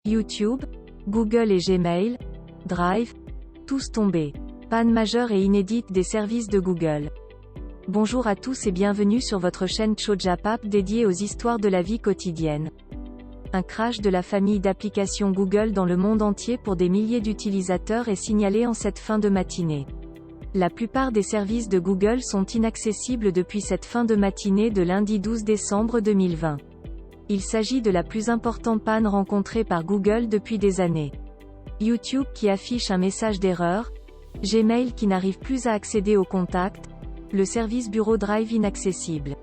YouTube, Google et Gmail, Drive, tous tombés. Panne majeure et inédite des services de Google. Bonjour à tous et bienvenue sur votre chaîne Chojapap dédiée aux histoires de la vie quotidienne. Un crash de la famille d'applications Google dans le monde entier pour des milliers d'utilisateurs est signalé en cette fin de matinée. La plupart des services de Google sont inaccessibles depuis cette fin de matinée de lundi 12 décembre 2020. Il s'agit de la plus importante panne rencontrée par Google depuis des années. YouTube qui affiche un message d'erreur, Gmail qui n'arrive plus à accéder aux contacts, le service bureau Drive inaccessible.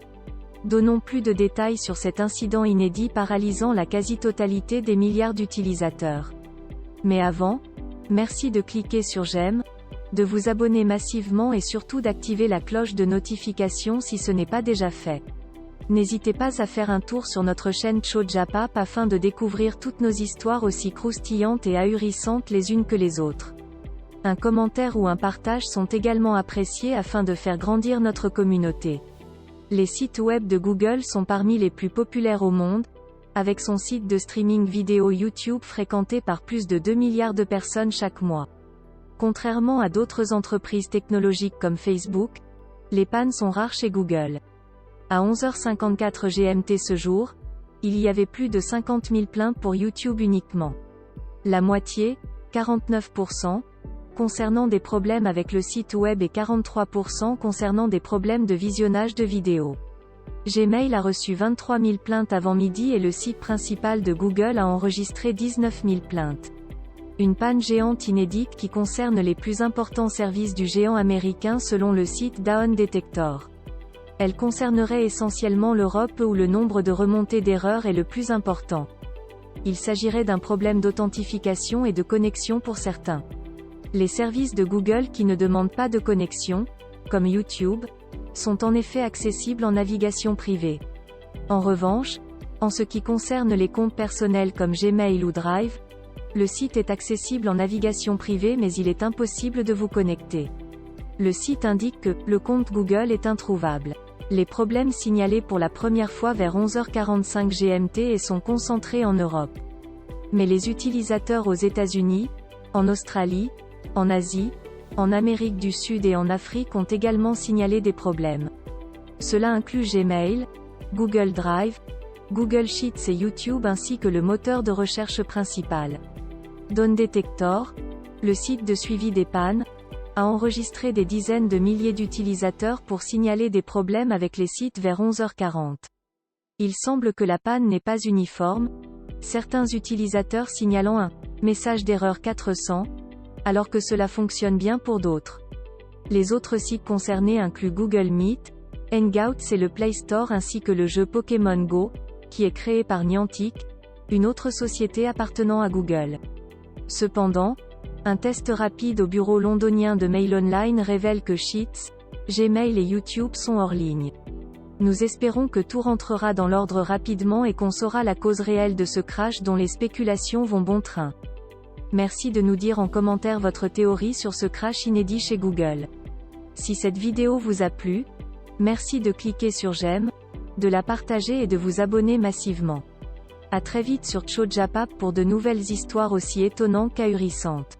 Donnons plus de détails sur cet incident inédit paralysant la quasi-totalité des milliards d'utilisateurs. Mais avant, merci de cliquer sur j'aime, de vous abonner massivement et surtout d'activer la cloche de notification si ce n'est pas déjà fait. N'hésitez pas à faire un tour sur notre chaîne Chojapap afin de découvrir toutes nos histoires aussi croustillantes et ahurissantes les unes que les autres. Un commentaire ou un partage sont également appréciés afin de faire grandir notre communauté. Les sites web de Google sont parmi les plus populaires au monde, avec son site de streaming vidéo YouTube fréquenté par plus de 2 milliards de personnes chaque mois. Contrairement à d'autres entreprises technologiques comme Facebook, les pannes sont rares chez Google. À 11h54 GMT ce jour, il y avait plus de 50 000 plaintes pour YouTube uniquement. La moitié, 49%, concernant des problèmes avec le site web et 43% concernant des problèmes de visionnage de vidéos. Gmail a reçu 23 000 plaintes avant midi et le site principal de Google a enregistré 19 000 plaintes. Une panne géante inédite qui concerne les plus importants services du géant américain selon le site Down Detector. Elle concernerait essentiellement l'Europe où le nombre de remontées d'erreurs est le plus important. Il s'agirait d'un problème d'authentification et de connexion pour certains. Les services de Google qui ne demandent pas de connexion, comme YouTube, sont en effet accessibles en navigation privée. En revanche, en ce qui concerne les comptes personnels comme Gmail ou Drive, le site est accessible en navigation privée mais il est impossible de vous connecter. Le site indique que le compte Google est introuvable. Les problèmes signalés pour la première fois vers 11h45 GMT et sont concentrés en Europe. Mais les utilisateurs aux États-Unis, en Australie, en Asie, en Amérique du Sud et en Afrique ont également signalé des problèmes. Cela inclut Gmail, Google Drive, Google Sheets et YouTube ainsi que le moteur de recherche principal. Down Detector, le site de suivi des pannes, a enregistré des dizaines de milliers d'utilisateurs pour signaler des problèmes avec les sites vers 11h40. Il semble que la panne n'est pas uniforme, certains utilisateurs signalant un message d'erreur 400, alors que cela fonctionne bien pour d'autres. Les autres sites concernés incluent Google Meet, Hangouts et le Play Store ainsi que le jeu Pokémon Go, qui est créé par Niantic, une autre société appartenant à Google. Cependant, un test rapide au bureau londonien de Mail Online révèle que Sheets, Gmail et YouTube sont hors ligne. Nous espérons que tout rentrera dans l'ordre rapidement et qu'on saura la cause réelle de ce crash dont les spéculations vont bon train. Merci de nous dire en commentaire votre théorie sur ce crash inédit chez Google. Si cette vidéo vous a plu, merci de cliquer sur j'aime, de la partager et de vous abonner massivement. À très vite sur Chojapap pour de nouvelles histoires aussi étonnantes qu'ahurissantes.